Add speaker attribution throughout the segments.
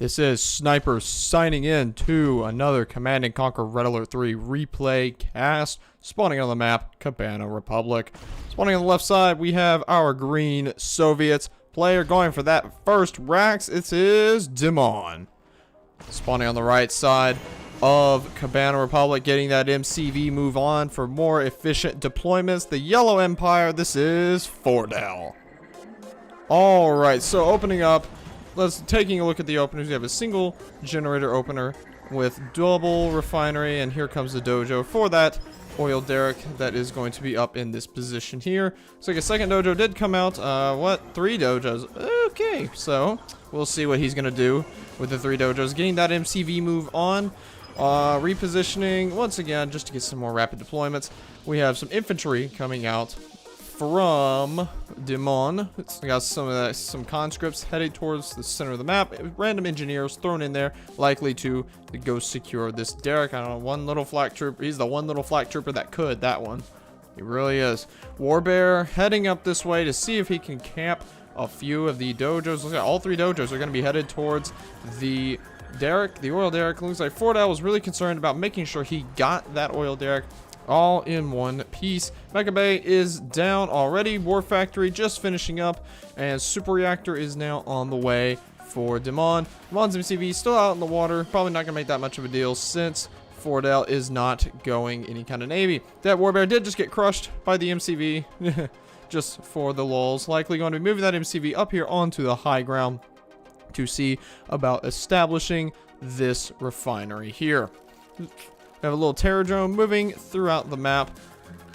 Speaker 1: This is Sniper signing in to another Command & Conquer Red Alert 3 replay cast. Spawning on the map, Cabana Republic. Spawning on the left side, we have our green Soviets. Player going for that first Rax, it is Dimon. Spawning on the right side of Cabana Republic, getting that MCV move on for more efficient deployments. The Yellow Empire, this is Fordell. Alright, so opening up, taking a look at the openers. We have a single generator opener with double refinery, and here comes the dojo for that oil derrick that is going to be up in this position here. So like a second dojo did come out. Three dojos. Okay, so we'll see what he's gonna do with the three dojos. Getting that MCV move on. Repositioning once again just to get some more rapid deployments. We have some infantry coming out from Dimon. We got some conscripts headed towards the center of the map. Random engineers thrown in there, likely to go secure this derrick. I don't know, one little flak trooper. He's the one little flak trooper that could, that one. He really is. Warbear heading up this way to see if he can camp a few of the dojos. Look at all three dojos are going to be headed towards the derrick, the oil derrick. Looks like Fordell was really concerned about making sure he got that oil derrick all in one piece. Mecha Bay is down already. War Factory just finishing up, and Super Reactor is now on the way for Dimon. Dimon's MCV still out in the water. Probably not gonna make that much of a deal since Fordell is not going any kind of navy. That Warbear did just get crushed by the MCV just for the lulz. Likely going to be moving that MCV up here onto the high ground to see about establishing this refinery here. We have a little terror drone moving throughout the map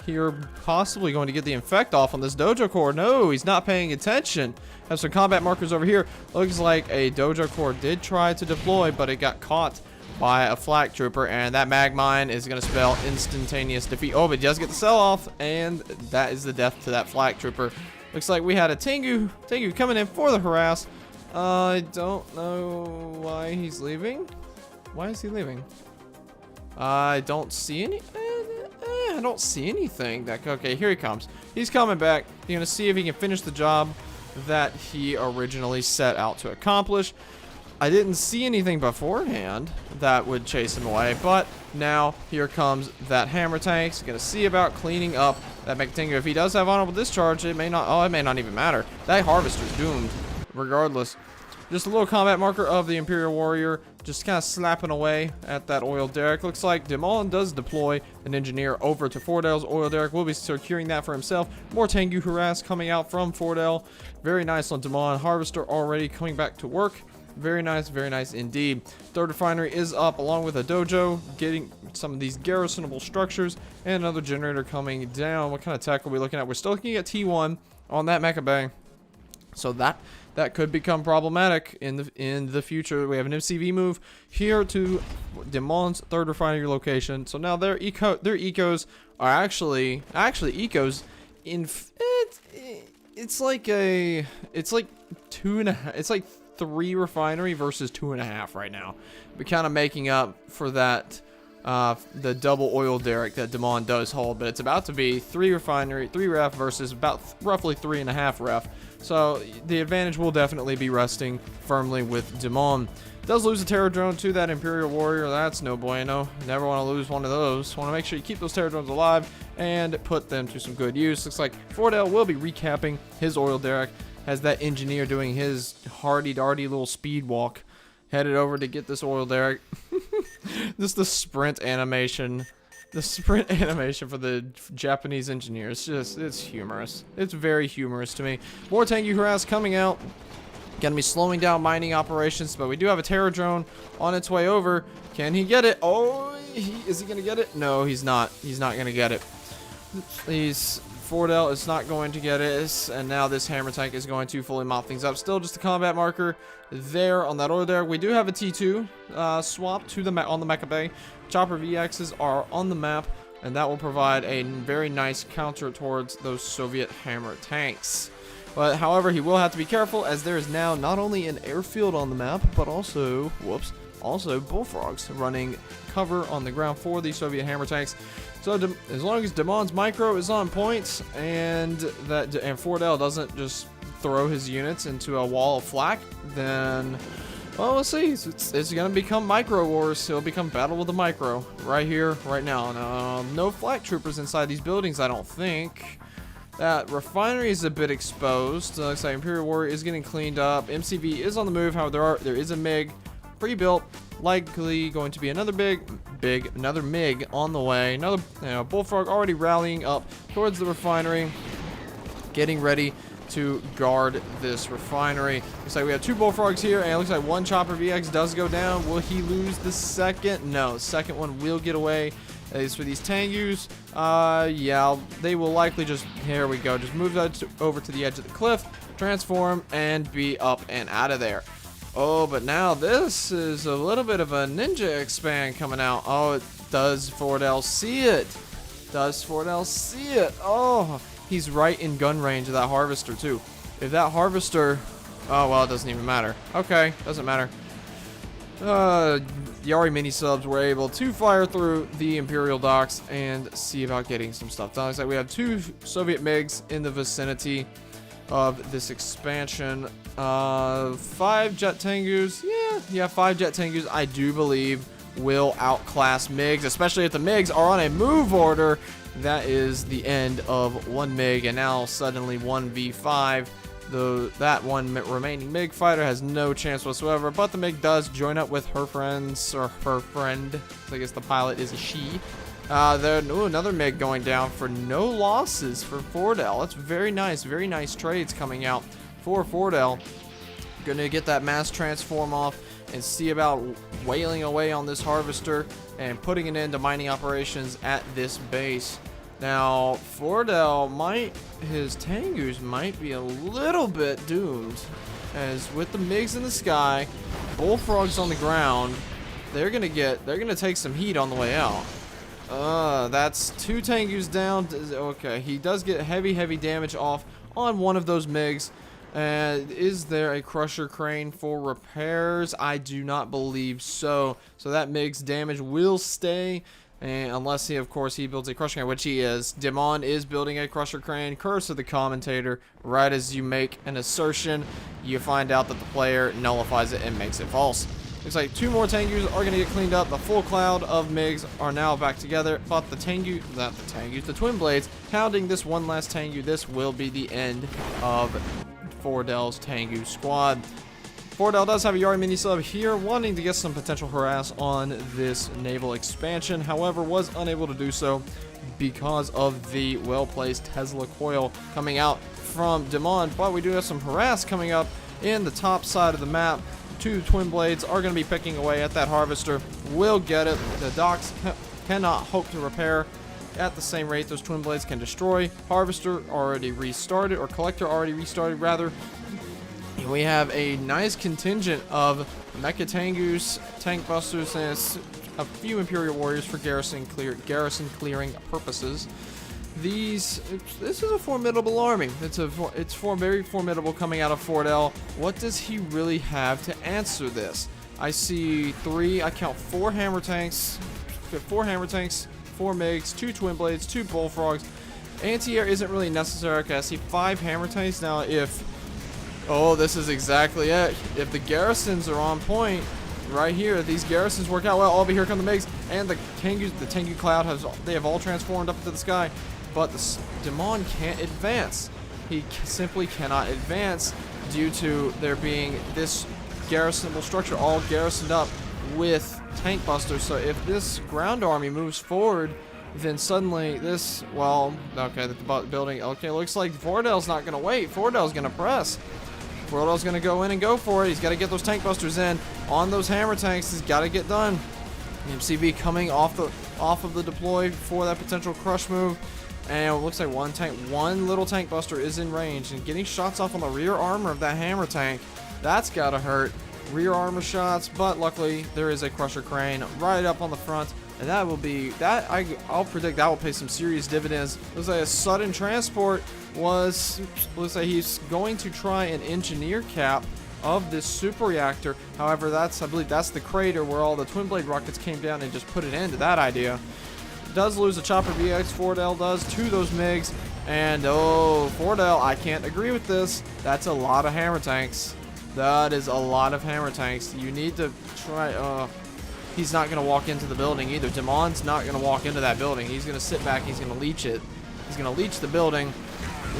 Speaker 1: here, possibly going to get the infect off on this dojo core. No, he's not paying attention. Have some combat markers over here. Looks like a dojo core did try to deploy, but it got caught by a flak trooper, and that mag mine is going to spell instantaneous defeat. Oh, but he does get the sell off, and that is the death to that flak trooper. Looks like we had a Tengu coming in for the harass. I don't know why he's leaving. Why is he leaving? I don't see any. I don't see anything. Okay, here he comes. He's coming back. He's gonna see if he can finish the job that he originally set out to accomplish. I didn't see anything beforehand that would chase him away, but now here comes that hammer tank. He's gonna see about cleaning up that Mechtengu. If he does have honorable discharge, it may not. Oh, it may not even matter. That harvester's doomed, regardless. Just a little combat marker of the Imperial Warrior, just kind of slapping away at that oil derrick. Looks like Dimon does deploy an engineer over to Fordell's oil derrick. Will be securing that for himself. More Tengu harass coming out from Fordell. Very nice on Dimon. Harvester already coming back to work. Very nice indeed. Third refinery is up along with a dojo, getting some of these garrisonable structures, and another generator coming down. What kind of tech are we looking at? We're still looking at T1 on that Mecha Bay. So that could become problematic in the future. We have an MCV move here to Dimon's third refinery location. So now their ecos are actually ecos in it's like 2.5. It's like 3 refinery versus 2.5 right now. We're kind of making up for that the double oil derrick that Dimon does hold, but it's about to be 3 refinery, 3 ref versus about roughly 3.5 ref. So the advantage will definitely be resting firmly with Dimon. Does lose a terror drone to that Imperial Warrior. That's no bueno. Never want to lose one of those. Want to make sure you keep those terror drones alive and put them to some good use. Looks like Fordell will be recapping his oil derrick. Has that engineer doing his hardy-darty little speed walk. Headed over to get this oil derrick. This is the sprint animation. The sprint animation for the Japanese engineers. It's humorous. It's very humorous to me. More Tengu harass coming out. Gonna be slowing down mining operations, but we do have a terror drone on its way over. Can he get it? Oh, is he gonna get it? No, he's not. He's not gonna get it. Fordell is not going to get it, and now this hammer tank is going to fully mop things up. Still just a combat marker there on that oil there. We do have a T2 swap to on the Mecha Bay. Chopper VXs are on the map, and that will provide a very nice counter towards those Soviet hammer tanks. But however, he will have to be careful, as there is now not only an airfield on the map, but also bullfrogs running cover on the ground for the Soviet hammer tanks. So as long as Dimon's micro is on point, and Fordell doesn't just throw his units into a wall of flak, then Well, we'll see. It's going to become Micro Wars. It'll become Battle with the Micro right here, right now. No flak troopers inside these buildings, I don't think. That refinery is a bit exposed. Looks like Imperial Warrior is getting cleaned up. MCV is on the move. However, there is a MiG pre-built. Likely going to be another another MiG on the way. Another Bullfrog already rallying up towards the refinery, getting ready to guard this refinery. Looks like we have 2 Bullfrogs here, and it looks like 1 Chopper VX does go down. Will he lose the second? No, the second one will get away. At least for these Tengus. Yeah, they will likely just, here we go, just move that over to the edge of the cliff, transform, and be up and out of there. Oh, but now this is a little bit of a ninja expand coming out. Oh, does Fordell see it? Does Fordell see it? Oh, he's right in gun range of that harvester too. If that harvester, oh well, it doesn't even matter. Okay, doesn't matter. Yari mini subs were able to fire through the Imperial docks and see about getting some stuff done. Looks like we have 2 Soviet MiGs in the vicinity of this expansion. 5 Jet Tengus. Yeah, 5 Jet Tengus, I do believe, will outclass MiGs, especially if the MiGs are on a move order. That is the end of 1 MiG, and now suddenly 1v5. That one remaining MiG fighter has no chance whatsoever, but the MiG does join up with her friends, or her friend. I guess the pilot is a she. Another MiG going down for no losses for Fordell. That's very nice trades coming out for Fordell. Gonna get that mass transform off and see about wailing away on this harvester and putting an end to mining operations at this base. Now, Fordell his Tengus might be a little bit doomed, as with the MiGs in the sky, Bullfrogs on the ground, they're gonna take some heat on the way out. That's 2 Tengus down. Okay, he does get heavy damage off on one of those MiGs. And is there a crusher crane for repairs? I do not believe so. So that MiG's damage will stay. And unless of course, he builds a crusher crane, which he is. Dimon is building a crusher crane. Curse of the commentator. Right as you make an assertion, you find out that the player nullifies it and makes it false. Looks like 2 more Tengus are going to get cleaned up. The full cloud of MiGs are now back together. But the Twin Blades, pounding this one last Tengu, this will be the end of Fordell's Tengu squad. Fordell does have a Yari mini sub here, wanting to get some potential harass on this naval expansion. However, was unable to do so because of the well-placed Tesla coil coming out from Dimon. But we do have some harass coming up in the top side of the map. 2 Twin Blades are going to be picking away at that harvester. Will get it. The docks cannot hope to repair at the same rate those Twin Blades can destroy. Harvester already restarted, or Collector already restarted rather. And we have a nice contingent of Mecha Tengus, Tank Busters, and a few Imperial Warriors for garrison clearing purposes. This is a formidable army. It's very formidable coming out of Fordell. What does he really have to answer this? I see 4 hammer tanks, 4 MiGs, 2 Twin Blades, 2 Bullfrogs. Anti-air isn't really necessary. Okay, I see 5 hammer tanks. Now this is exactly it. If the garrisons are on point right here, these garrisons work out well. Over here come the MiGs, and the Tengu cloud they have all transformed up into the sky. But the Dimon can't advance. He simply cannot advance due to there being this garrisonable structure all garrisoned up with tank busters. So if this ground army moves forward, then suddenly the building, okay, looks like Fordell's not going to wait. Fordell's going to press. Fordell's going to go in and go for it. He's got to get those tank busters in on those hammer tanks. He's got to get done. MCV coming off of the deploy for that potential crush move. And it looks like one little tank buster is in range and getting shots off on the rear armor of that hammer tank. That's gotta hurt. Rear armor shots, but luckily there is a crusher crane right up on the front, and I'll predict that will pay some serious dividends. Looks like a sudden transport looks like he's going to try and engineer cap of this super reactor. However, I believe that's the crater where all the Twin Blade rockets came down and just put an end to that idea. Does lose a Chopper VX, Fordell does, to those MiGs, and Fordell, I can't agree with this. That's a lot of hammer tanks. That is a lot of hammer tanks. You need to try. He's not going to walk into the building either. Dimon's not going to walk into that building. He's going to sit back. He's going to leech it. He's going to leech the building.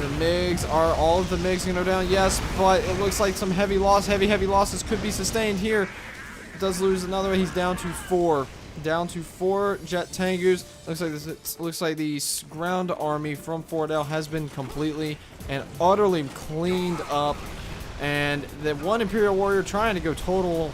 Speaker 1: The MiGs are all of the MiGs going to go down. Yes, but it looks like some heavy loss. Heavy losses could be sustained here. Does lose another. He's down to 4. Down to 4 jet Tengus. Looks like the ground army from Fordell has been completely and utterly cleaned up. And the one Imperial Warrior trying to go total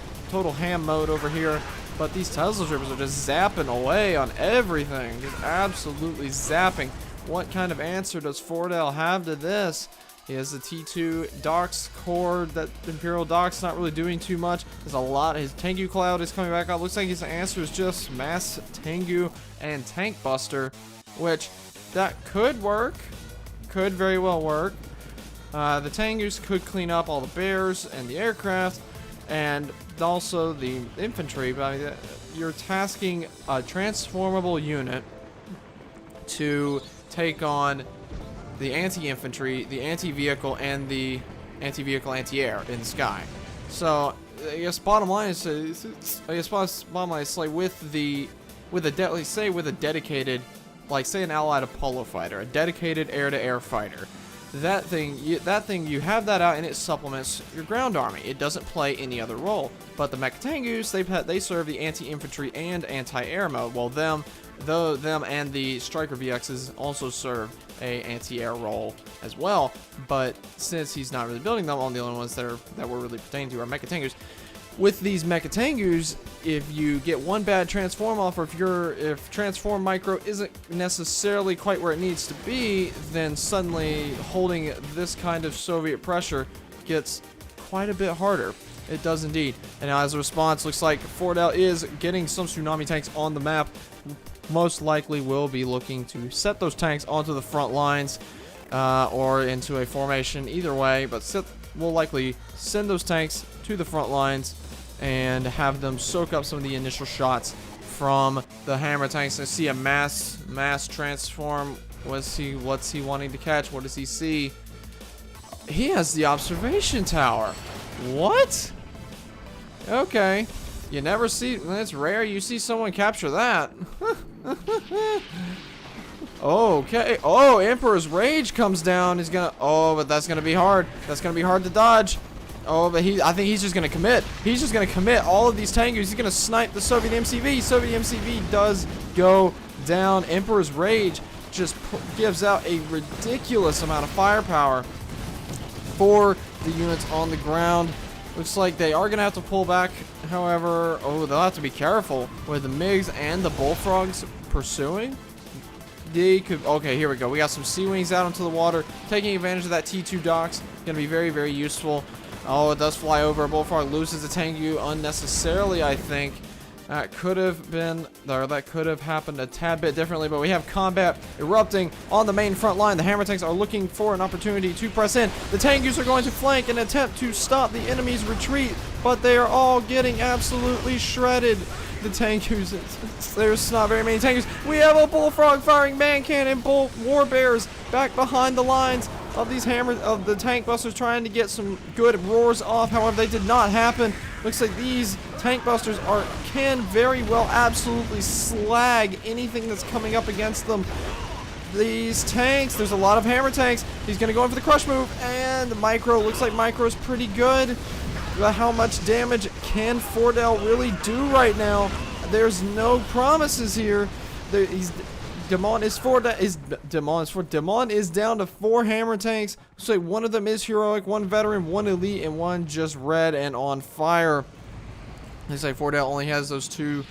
Speaker 1: ham mode over here. But these Tesla Troopers are just zapping away on everything. Just absolutely zapping. What kind of answer does Fordell have to this? He has the T2 Docks core. That Imperial Docks not really doing too much. There's a lot. His Tengu Cloud is coming back up. Looks like his answer is just Mass Tengu and Tank Buster, which that could work. Could very well work. The Tengus could clean up all the bears and the aircraft, and also the infantry. But I mean, you're tasking a transformable unit to take on the anti-infantry, the anti-vehicle, and the anti-air in the sky. So I guess bottom line is, like with a dedicated, like say an allied Apollo fighter, a dedicated air-to-air fighter. That thing, you have that out and it supplements your ground army. It doesn't play any other role. But the Mecha Tengus, they serve the anti-infantry and anti-air mode. While them and the Striker VXs also serve a anti-air role as well. But since he's not really building them, all the only ones that we're really pertaining to are Mecha Tengus. With these Mecha Tengus, if you get one bad transform off, or if transform micro isn't necessarily quite where it needs to be, then suddenly holding this kind of Soviet pressure gets quite a bit harder. It does indeed. And as a response, looks like Fordell is getting some tsunami tanks on the map. Most likely will be looking to set those tanks onto the front lines or into a formation, either way, but will likely send those tanks to the front lines and have them soak up some of the initial shots from the hammer tanks. I see a mass transform. What's he wanting to catch? What does he see? He has the observation tower. What? Okay. You never see, it's rare you see someone capture that. Okay. Oh, Emperor's Rage comes down. He's gonna, but that's gonna be hard. That's gonna be hard to dodge. Oh, but I think he's just gonna commit. He's just gonna commit all of these Tengus. He's gonna snipe the Soviet MCV. Soviet MCV does go down. Emperor's Rage just gives out a ridiculous amount of firepower for the units on the ground. Looks like they are gonna have to pull back. However, they'll have to be careful with the MiGs and the Bullfrogs pursuing. They could. Okay, here we go. We got some Sea Wings out into the water, taking advantage of that T2 docks. Gonna be very, very useful. Oh, it does fly over. Bullfrog loses the Tengu unnecessarily, I think. That could have happened a tad bit differently, but we have combat erupting on the main front line. The hammer tanks are looking for an opportunity to press in. The Tengus are going to flank and attempt to stop the enemy's retreat, but they are all getting absolutely shredded. The Tengus, there's not very many Tengus. We have a Bullfrog firing man cannon, war bears back behind the lines of these the tank busters, trying to get some good roars off. However, they did not happen. Looks like these tank busters can very well absolutely slag anything that's coming up against them. These tanks, there's a lot of hammer tanks. He's gonna go in for the crush move, and the micro, looks like micro's pretty good. But how much damage can Fordell really do right now? There's no promises here. Dimon is down to 4 hammer tanks. So one of them is heroic, 1 veteran, 1 elite, and 1 just red and on fire. Looks like Fordell only has those 2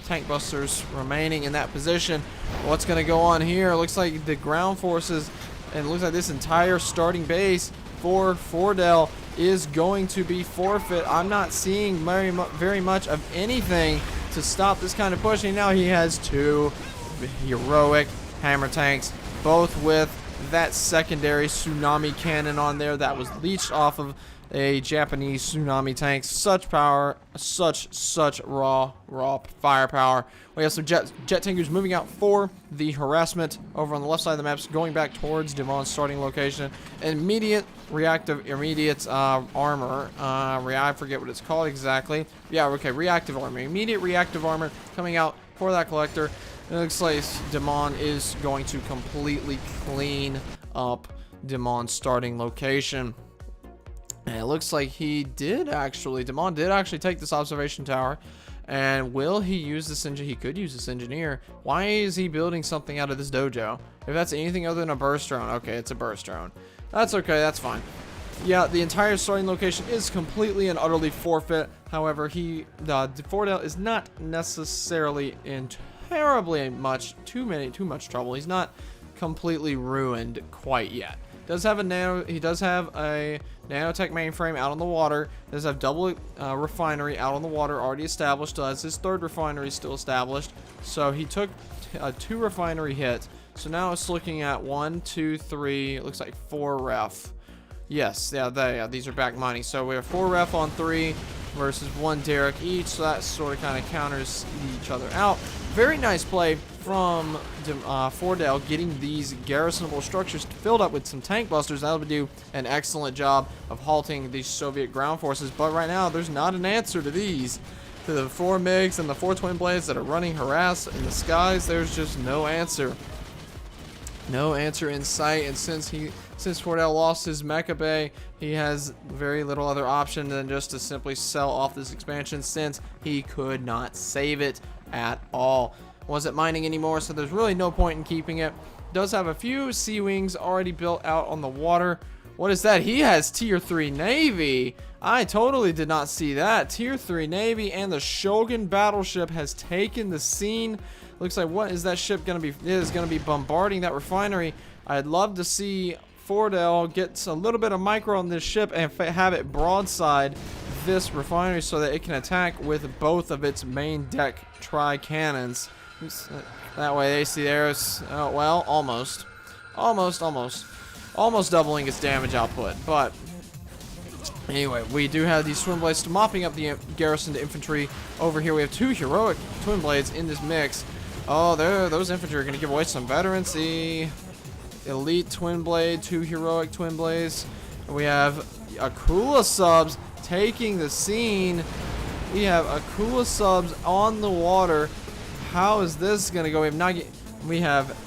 Speaker 1: tank busters remaining in that position. What's going to go on here? Looks like the ground forces, and it looks like this entire starting base for Fordell is going to be forfeit. I'm not seeing very much of anything to stop this kind of pushing. Now he has 2 heroic hammer tanks, both with that secondary tsunami cannon on there that was leached off of a Japanese tsunami tank. Such power, such raw firepower. We have some jet tankers moving out for the harassment over on the left side of the map, going back towards Dimon's starting location. Immediate armor. I forget what it's called exactly. Yeah, okay, reactive armor. Immediate reactive armor coming out for that collector. It looks like Dimon is going to completely clean up Dimon's starting location. And it looks like Dimon did actually take this observation tower. And will he use this engineer? He could use this engineer. Why is he building something out of this dojo? If that's anything other than a burst drone. Okay, it's a burst drone. That's okay, that's fine. Yeah, the entire starting location is completely and utterly forfeit. However, Fordell is not necessarily in terribly too much trouble. He's not completely ruined quite yet. He does have a nanotech mainframe out on the water. Does have double refinery out on the water already established. As his third refinery still established. So he took 2 refinery hits. So now it's looking at 1, 2, 3. It looks like 4 ref. Yes, yeah, these are back money. So we have 4 ref on 3 versus 1 Derek each. So that sort of kind of counters each other out. Very nice play from Fordell, getting these garrisonable structures filled up with some tank busters. That'll do an excellent job of halting these Soviet ground forces. But right now, there's not an answer to these. To the 4 MiGs and the 4 twin blades that are running harass in the skies, there's just no answer. No answer in sight. And since Fordell lost his mecha bay, he has very little other option than just to simply sell off this expansion, since he could not save it at all. Wasn't mining anymore, so there's really no point in keeping it. Does have a few sea wings already built out on the water. What is that? He has tier 3 Navy. I totally did not see that. Tier 3 Navy, and the Shogun battleship has taken the scene. Looks like, what is that ship gonna be? It is gonna be bombarding that refinery. I'd love to see Fordell gets a little bit of micro on this ship and have it broadside this refinery so that it can attack with both of its main deck tri-cannons. That way they see arrows. Oh, well, almost doubling its damage output. But anyway, we do have these twin blades mopping up the garrisoned infantry. Over here we have 2 heroic twin blades in this mix. Oh, those infantry are going to give away some veterans. The elite twin blade, 2 heroic twin blades. We have Akula subs taking the scene. We have Akula subs on the water. How is this gonna go? We have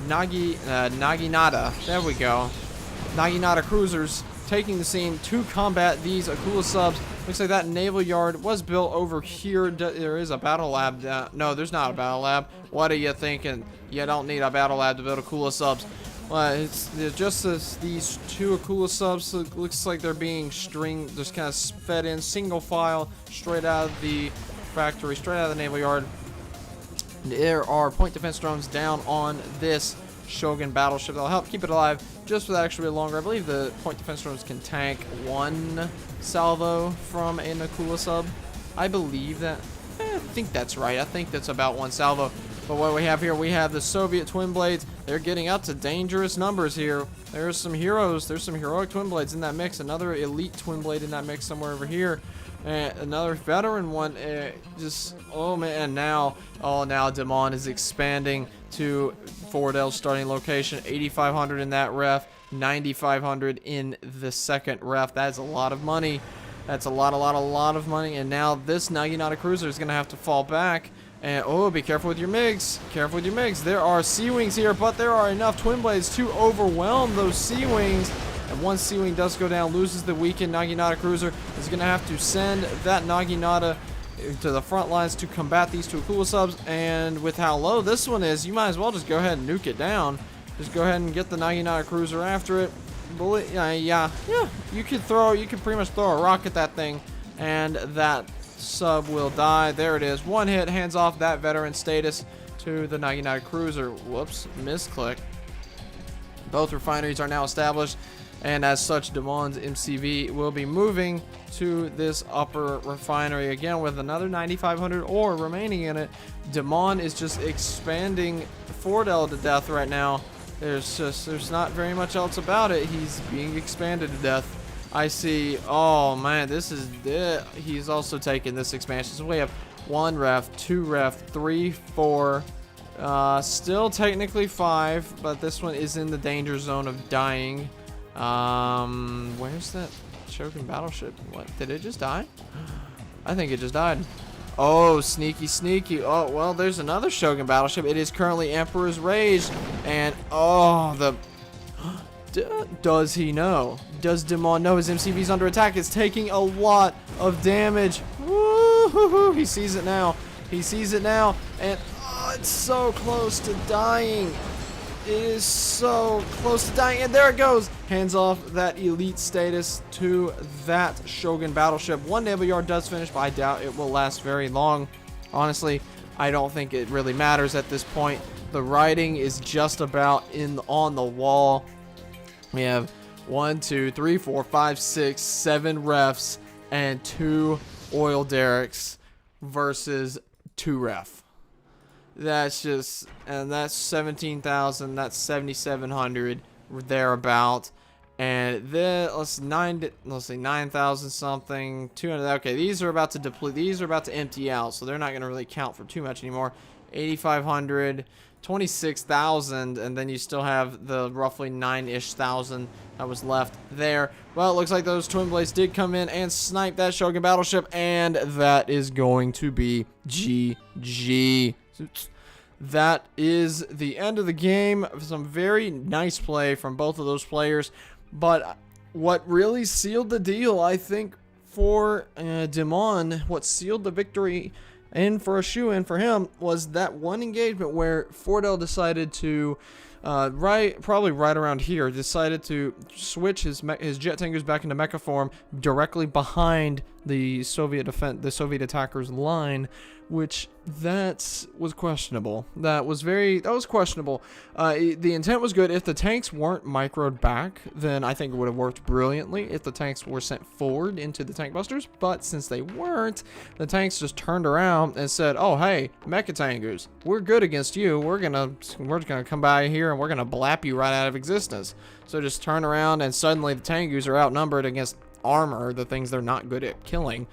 Speaker 1: Naginata. There we go. Naginata cruisers taking the scene to combat these Akula subs. Looks like that naval yard was built over here. There is a battle lab. No, there's not a battle lab. What are you thinking? You don't need a battle lab to build Akula subs. It's just these 2 Akula subs. So it looks like they're being just kind of fed in single file straight out of the factory, straight out of the naval yard. There are point defense drones down on this Shogun battleship that'll help keep it alive just for that extra bit longer. I believe the point defense drones can tank 1 salvo from an Akula sub. I believe that. I think that's right. I think that's about 1 salvo. But what we have here, we have the Soviet twin blades. They're getting up to dangerous numbers here. There's some heroes. There's some heroic twin blades in that mix. Another elite twin blade in that mix somewhere over here. Another veteran one. Oh man, now Dimon is expanding to Fordell's starting location. 8,500 in that ref, 9,500 in the second ref. That's a lot of money. That's a lot of money. And now this Naginata cruiser is going to have to fall back. And oh, be careful with your MiGs. Careful with your MiGs. There are sea wings here, but there are enough twin blades to overwhelm those sea wings. And 1 sea wing does go down, loses the weakened Naginata cruiser. Is going to have to send that Naginata to the front lines to combat these 2 Akula subs. And with how low this one is, you might as well just go ahead and nuke it down. Just go ahead and get the Naginata cruiser after it. Yeah. You could pretty much throw a rock at that thing, and that sub will die. There it is. 1 hit, hands off that veteran status to the Naginata cruiser. Whoops, misclick. Both refineries are now established, and as such, Dimon's MCV will be moving to this upper refinery again with another 9,500 ore remaining in it. Dimon is just expanding Fordell to death right now. There's not very much else about it. He's being expanded to death. I see. Oh man, this is he's also taking this expansion. So we have 1 ref, 2 ref, 3, 4. Still technically 5, but this one is in the danger zone of dying. Where's that Shogun battleship? What? Did it just die? I think it just died. Oh, sneaky, sneaky. Oh, well, there's another Shogun battleship. It is currently Emperor's Rage. And, oh, does he know? Does Dimon know his MCV's under attack? It's taking a lot of damage. Woo-hoo-hoo. He sees it now. He sees it now. And, oh, it's so close to dying. It is so close to dying, and there it goes. Hands off that elite status to that Shogun battleship. 1 naval yard does finish, but I doubt it will last very long. Honestly, I don't think it really matters at this point. The writing is just about on the wall. We have 1, 2, 3, 4, 5, 6, 7 refs and 2 oil derricks versus 2 ref. That's just, and that's 17,000, that's 7,700 thereabout, and then let's see, 9,000 something, 200. Okay, these are about to deplete, these are about to empty out, so they're not going to really count for too much anymore. 8,500, 26,000, and then you still have the roughly 9-ish thousand that was left there. Well, it looks like those twin blades did come in and snipe that Shogun battleship, and that is going to be GG. That is the end of the game. Some very nice play from both of those players, but what really sealed the deal, I think, for Dimon, what sealed the victory and for a shoe-in for him, was that one engagement where Fordell decided to probably right around here, decided to switch his jet tankers back into mecha form directly behind the Soviet attackers' line, which that was questionable. That was questionable. The intent was good. If the tanks weren't microed back, then I think it would have worked brilliantly if the tanks were sent forward into the tank busters. But since they weren't, the tanks just turned around and said, "Oh, hey, mecha tankers, we're good against you. We're gonna come by here and we're gonna blap you right out of existence." So just turn around, and suddenly the tangus are outnumbered against armor, the things they're not good at killing.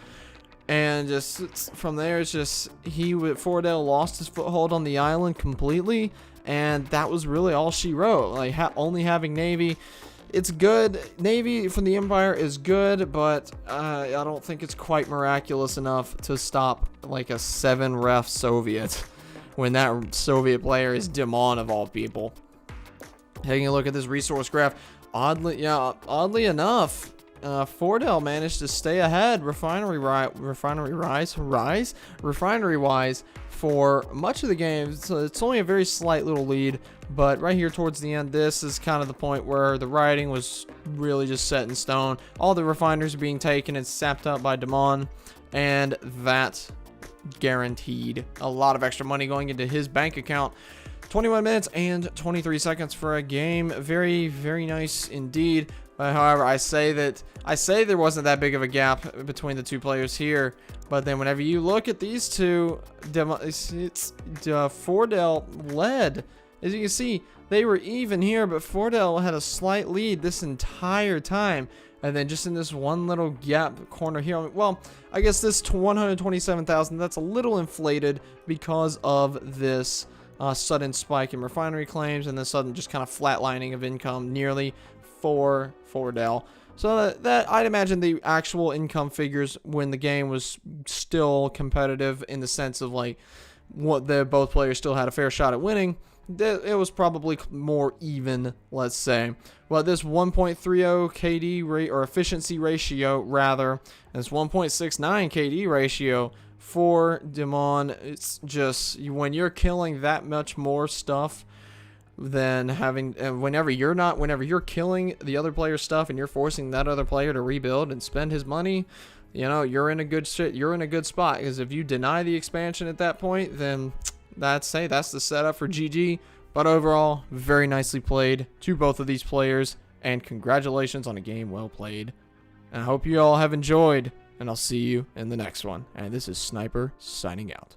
Speaker 1: And just from there, it's just Fordell lost his foothold on the island completely, and that was really all she wrote. Like only having Navy, it's good. Navy from the Empire is good, but I don't think it's quite miraculous enough to stop like a 7 ref Soviet when that Soviet player is Dimon of all people. Taking a look at this resource graph, oddly enough, Fordell managed to stay ahead refinery-wise for much of the game. So it's only a very slight little lead, but right here towards the end, this is kind of the point where the writing was really just set in stone. All the refineries are being taken and sapped up by Dimon, and that guaranteed a lot of extra money going into his bank account. 21 minutes and 23 seconds for a game. Very, very nice indeed. However, I say there wasn't that big of a gap between the two players here, but then whenever you look at these two, Fordell led. As you can see, they were even here, but Fordell had a slight lead this entire time. And then just in this one little gap corner here, well, I guess this 127,000, that's a little inflated because of this sudden spike in refinery claims and the sudden just kind of flatlining of income nearly for Fordell. So that I'd imagine the actual income figures when the game was still competitive in the sense of like what both players still had a fair shot at winning, it was probably more even, let's say. Well, this 1.30 KD rate or efficiency ratio rather, and this 1.69 KD ratio for Dimon, it's just when you're killing that much more stuff than having, whenever you're killing the other player's stuff and you're forcing that other player to rebuild and spend his money, you know, you're in a good spot. Because if you deny the expansion at that point, then that's the setup for GG. But overall, very nicely played to both of these players, and congratulations on a game well played. And I hope you all have enjoyed, and I'll see you in the next one. And this is Sniper signing out.